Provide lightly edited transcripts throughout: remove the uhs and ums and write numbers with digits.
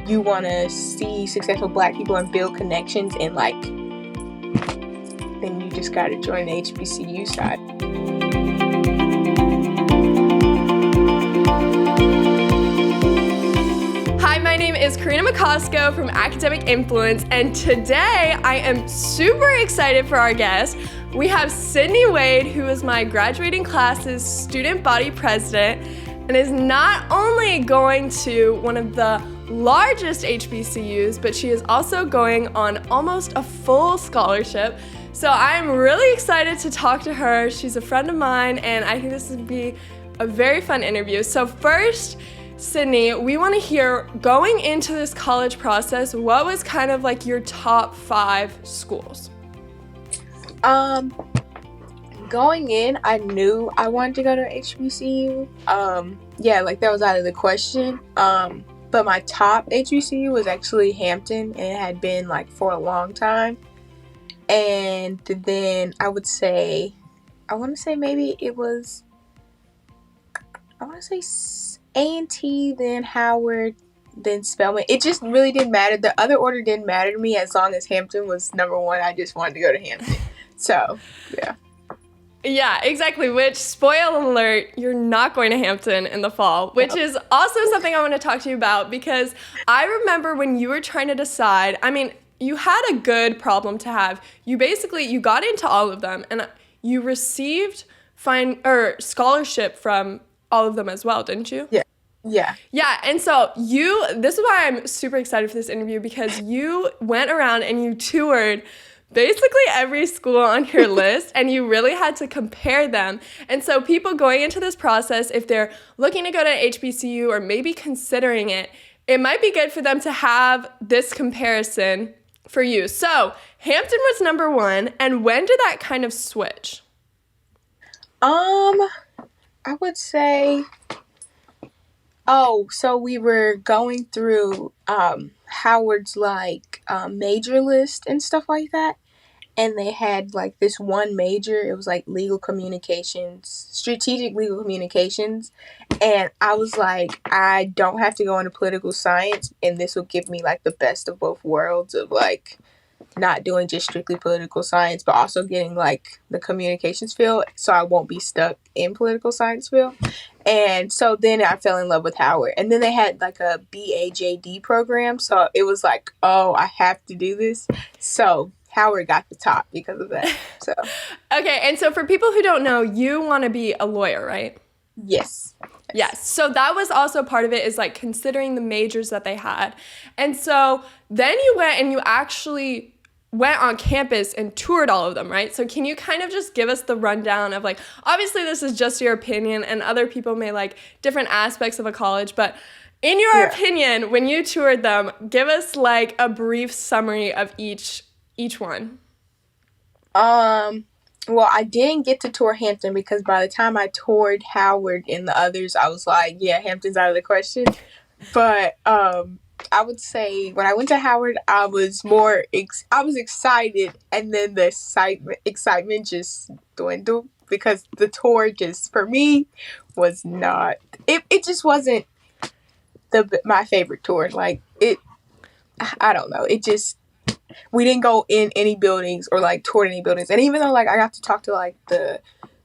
you want to see successful Black people and build connections and then you just got to join the HBCU side. Hi, my name is Karina Macosko from Academic Influence, and today I am super excited for our guest. We have Sydney Wade, who is my graduating class's student body president, and is not only going to one of the largest HBCUs, but she is also going on almost a full scholarship. So I'm really excited to talk to her. She's a friend of mine, and I think this would be a very fun interview. So first, Sydney, we want to hear, going into this college process, what was kind of like your top 5 schools? Going in, I knew I wanted to go to HBCU. That was out of the question. But my top HBCU was actually Hampton, and it had been for a long time. And then I want to say maybe it was, A&T, then Howard, then Spelman. It just really didn't matter. The other order didn't matter to me as long as Hampton was number one. I just wanted to go to Hampton. So, yeah. Yeah, exactly, which, spoiler alert, you're not going to Hampton in the fall, which is also something I want to talk to you about, because I remember when you were trying to decide, you had a good problem to have. You got into all of them, and you received scholarship from all of them as well, didn't you? Yeah. Yeah. Yeah, and so this is why I'm super excited for this interview, because you went around and you toured basically every school on your list, and you really had to compare them. And so people going into this process, if they're looking to go to HBCU or maybe considering it, it might be good for them to have this comparison for you. So Hampton was number 1, and when did that kind of switch? I would say, so we were going through Howard's major list and stuff like that, and they had this one major. It was legal communications, strategic legal communications, and I was I don't have to go into political science, and this will give me the best of both worlds of not doing just strictly political science, but also getting the communications field, so I won't be stuck in political science field. And so then I fell in love with Howard, and then they had a BAJD program, so it was I have to do this. So Howard got the top because of that. So okay, and so for people who don't know, you want to be a lawyer, right? Yes. Yes. So that was also part of it, is considering the majors that they had. And so then you went and you actually went on campus and toured all of them, right? So can you kind of just give us the rundown of obviously this is just your opinion and other people may like different aspects of a college, but in your opinion, when you toured them, give us a brief summary of each one. Well, I didn't get to tour Hampton because by the time I toured Howard and the others, I was Hampton's out of the question. But I would say when I went to Howard, I was I was excited, and then the excitement just dwindled because the tour just, for me, was not, it just wasn't my favorite tour. I don't know, it just, we didn't go in any buildings or tour any buildings. And even though I got to talk to the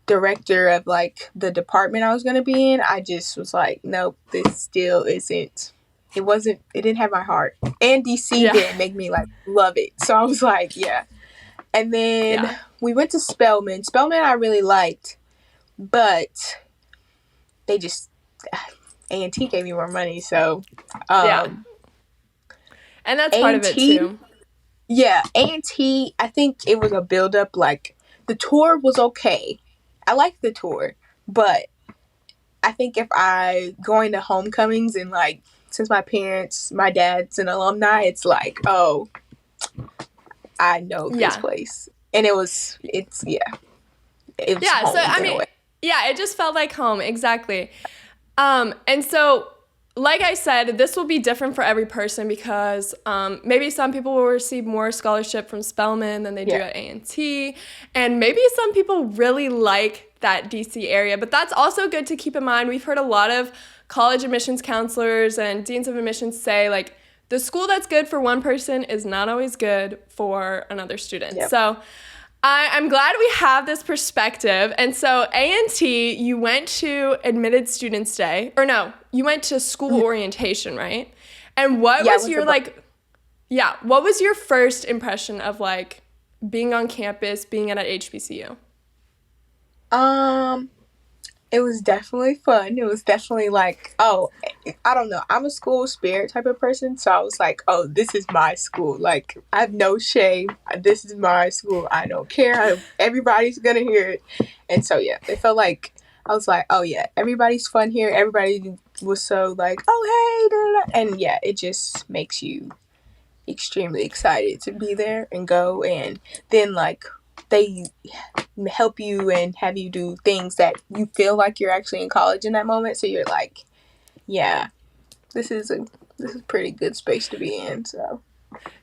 director of the department I was going to be in, I just was nope, this still isn't, it didn't have my heart. And DC didn't make me love it. So I was And then we went to Spelman. Spelman I really liked, but they just, A&T gave me more money. So and that's part of it too. Yeah, A&T, I think it was a build-up. The tour was okay. I liked the tour, but I think if going to homecomings and since my dad's an alumni, it's I know this place, and it was home in a way. It just felt like home, exactly. And so, like I said, this will be different for every person because maybe some people will receive more scholarship from Spelman than they do at A&T, and maybe some people really like that DC area, but that's also good to keep in mind. We've heard a lot of college admissions counselors and deans of admissions say the school that's good for one person is not always good for another student. Yep. So I'm glad we have this perspective. And so A&T, you went to Admitted Students Day, or no, you went to school orientation, right? And what was your what was your first impression of like being on campus, being at an HBCU? It was definitely fun. It was definitely like, oh, I don't know. I'm a school spirit type of person, so I was like, oh, this is my school. Like, I have no shame. This is my school. I don't care. Everybody's gonna hear it. And so yeah, it felt like I was like, oh yeah, everybody's fun here. Everybody was so like, oh hey, da, da, da. And yeah, it just makes you extremely excited to be there and go. And then like they help you and have you do things that you feel like you're actually in college in that moment. So you're like, yeah, this is a pretty good space to be in. So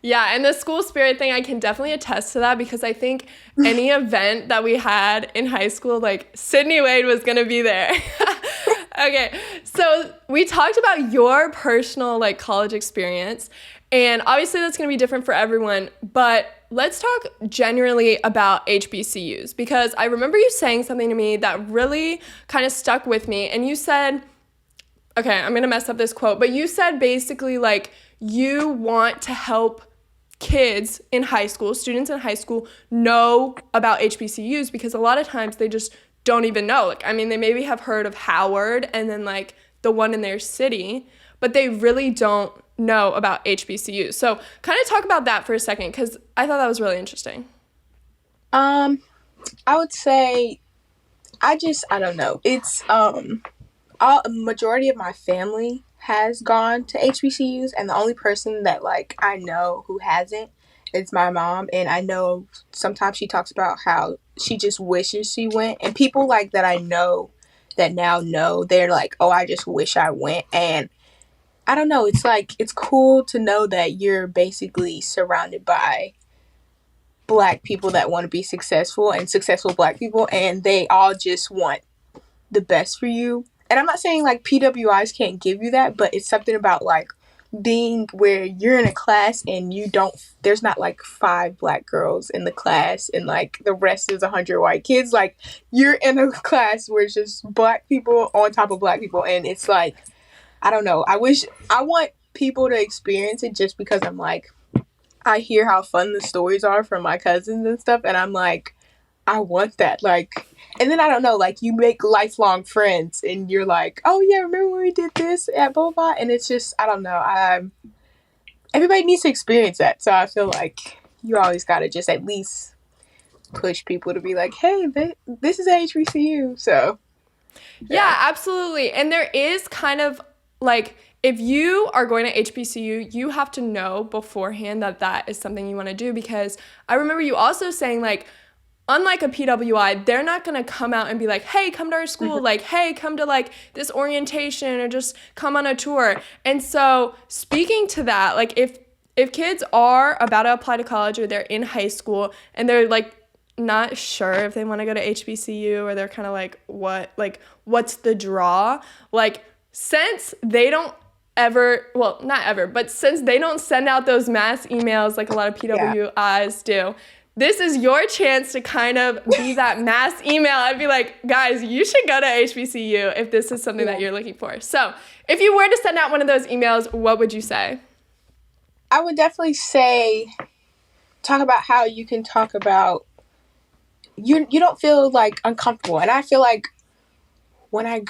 yeah, and the school spirit thing, I can definitely attest to that because I think any event that we had in high school, like Sydney Wade was gonna be there. Okay, so we talked about your personal like college experience, and obviously that's gonna be different for everyone, but let's talk generally about HBCUs because I remember you saying something to me that really kind of stuck with me, and you said, okay, I'm gonna mess up this quote, but you said basically like you want to help kids in high school, students in high school, know about HBCUs because a lot of times they just don't even know. Like, I mean, they maybe have heard of Howard and then like the one in their city, but they really don't know about HBCUs. So kind of talk about that for a second because I thought that was really interesting. I would say I don't know. It's a majority of my family has gone to HBCUs, and the only person that like I know who hasn't is my mom. And I know sometimes she talks about how she just wishes she went, and people like that I know that now know, they're like, oh, I just wish I went. And I don't know, it's like it's cool to know that you're basically surrounded by black people that want to be successful and successful black people, and they all just want the best for you. And I'm not saying like PWIs can't give you that, but it's something about like being where you're in a class and there's not like 5 black girls in the class and like the rest is 100 white kids. Like you're in a class where it's just black people on top of black people, and it's like, I don't know. I want people to experience it just because I'm like, I hear how fun the stories are from my cousins and stuff, and I'm like, I want that. Like, and then I don't know, like you make lifelong friends and you're like, oh yeah, remember when we did this at blah blah, and it's just, I don't know. Everybody needs to experience that. So I feel like you always got to just at least push people to be like, hey, this is HBCU. So Yeah, absolutely. And there is kind of like, if you are going to HBCU, you have to know beforehand that that is something you want to do because I remember you also saying like, unlike a PWI, they're not going to come out and be like, hey, come to our school, like, hey, come to like this orientation or just come on a tour. And so speaking to that, like if kids are about to apply to college or they're in high school and they're like not sure if they want to go to HBCU or they're kind of like, what's the draw? Like, since they don't not ever, but since they don't send out those mass emails like a lot of PWIs do, this is your chance to kind of be that mass email and be like, guys, you should go to HBCU if this is something that you're looking for. So if you were to send out one of those emails, what would you say? I would definitely say, talk about how you can talk about, you don't feel like uncomfortable. And I feel like when I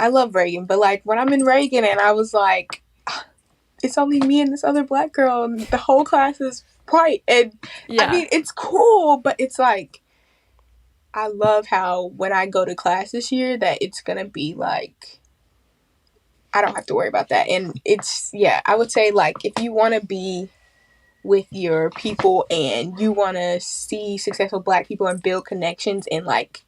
love Reagan, but like when I'm in Reagan and I was like, it's only me and this other black girl and the whole class is white. And I mean, it's cool, but it's like, I love how when I go to class this year that it's going to be like, I don't have to worry about that. And it's, I would say like, if you want to be with your people and you want to see successful black people and build connections and like,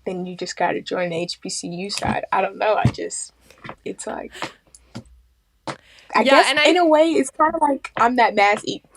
then you just got to join the HBCU side. I don't know. It's like, I guess in a way, it's kind of like I'm that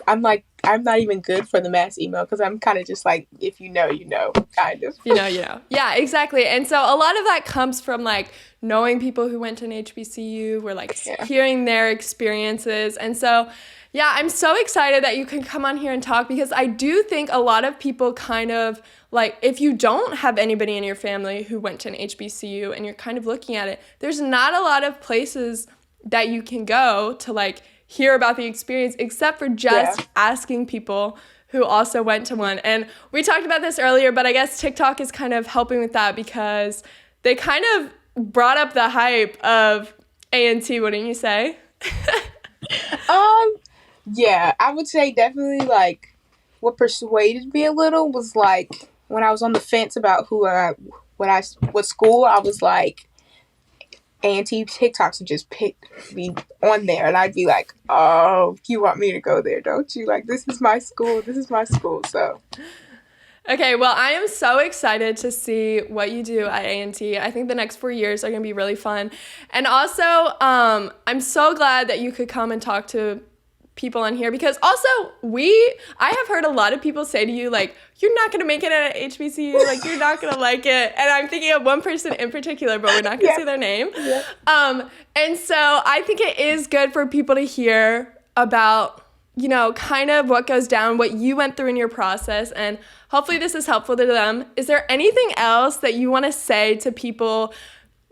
I'm like I'm not even good for the mass email because I'm kind of just like, if you know, you know, kind of. You know. Yeah, exactly. And so a lot of that comes from like knowing people who went to an HBCU, or like hearing their experiences. And so, yeah, I'm so excited that you can come on here and talk, because I do think a lot of people kind of like, if you don't have anybody in your family who went to an HBCU and you're kind of looking at it, there's not a lot of places that you can go to like hear about the experience, except for just asking people who also went to one. And we talked about this earlier, but I guess TikTok is kind of helping with that, because they kind of brought up the hype of A&T, wouldn't you say? Yeah, I would say definitely like what persuaded me a little was like when I was on the fence about what school, I was like, A&T TikToks would just pick me on there, and I'd be like, oh, you want me to go there, don't you? Like, this is my school. So. Okay, well, I am so excited to see what you do at A&T. I think the next 4 years are going to be really fun. And also, I'm so glad that you could come and talk to people on here, because also I have heard a lot of people say to you, like, you're not going to make it at an HBCU, like, you're not going to like it. And I'm thinking of one person in particular, but we're not going to say their name. Yeah. And so I think it is good for people to hear about, you know, kind of what goes down, what you went through in your process, and hopefully this is helpful to them. Is there anything else that you want to say to people,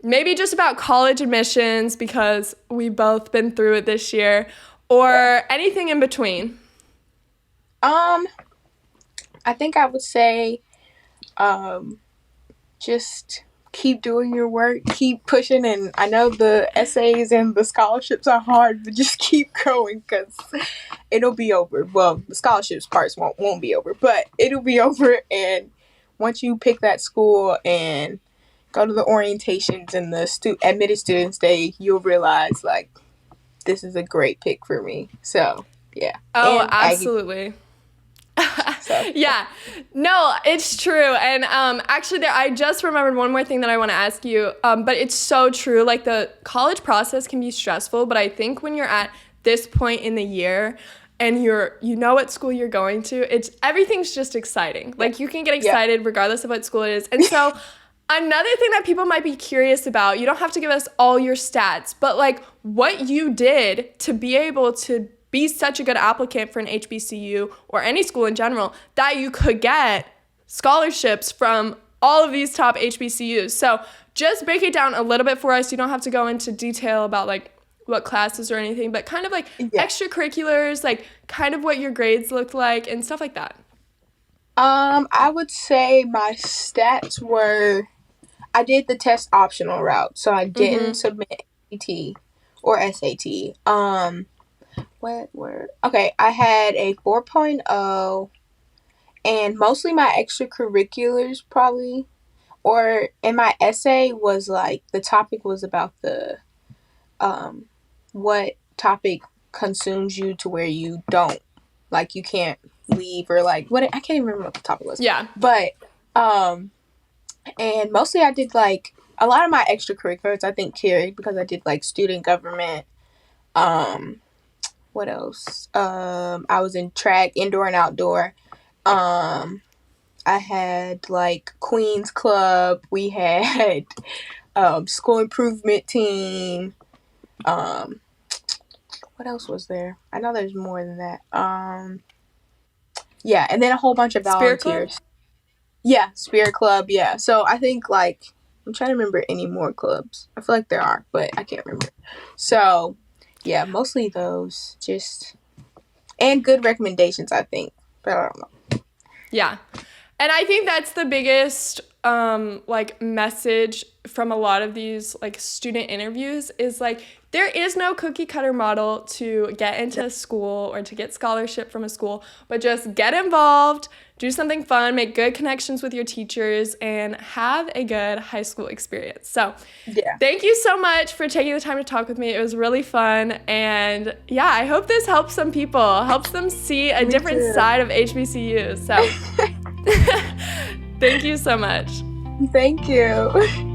maybe just about college admissions, because we've both been through it this year, or anything in between? I think I would say, just keep doing your work, keep pushing, and I know the essays and the scholarships are hard, but just keep going, because it'll be over. Well, the scholarships parts won't be over, but it'll be over, and once you pick that school and go to the orientations and the admitted students day, you'll realize, like, this is a great pick for me. So, yeah. Oh, and absolutely. Yeah. No, it's true. And actually, I just remembered one more thing that I want to ask you. But it's so true. Like, the college process can be stressful, but I think when you're at this point in the year and you know what school you're going to, everything's just exciting. Like, you can get excited regardless of what school it is. And so another thing that people might be curious about, you don't have to give us all your stats, but like what you did to be able to be such a good applicant for an HBCU or any school in general, that you could get scholarships from all of these top HBCUs. So just break it down a little bit for us. You don't have to go into detail about like what classes or anything, but kind of like extracurriculars, like kind of what your grades looked like and stuff like that. I would say my stats were, I did the test optional route, so I didn't submit AT or SAT. I had a 4.0, and mostly my extracurriculars probably, or in my essay was like, the topic was about the, what topic consumes you to where you don't, like, you can't leave, or like, what, I can't even remember what the topic was. Yeah. But, and mostly I did like, a lot of my extracurriculars I think carried, because I did like student government, what else? I was in track, indoor and outdoor. I had like Queen's Club. We had school improvement team. What else was there? I know there's more than that. Yeah, and then a whole bunch of volunteers. Spirit Club? Yeah, Spirit Club, yeah. So I think like, I'm trying to remember any more clubs. I feel like there are, but I can't remember. So yeah, mostly those, and good recommendations, I think, but I don't know. Yeah, and I think that's the biggest like message from a lot of these like student interviews is like, there is no cookie cutter model to get into school or to get scholarship from a school, but just get involved, do something fun, make good connections with your teachers, and have a good high school experience. So thank you so much for taking the time to talk with me. It was really fun. And yeah, I hope this helps some people, helps them see a different side of HBCUs. So thank you so much. Thank you.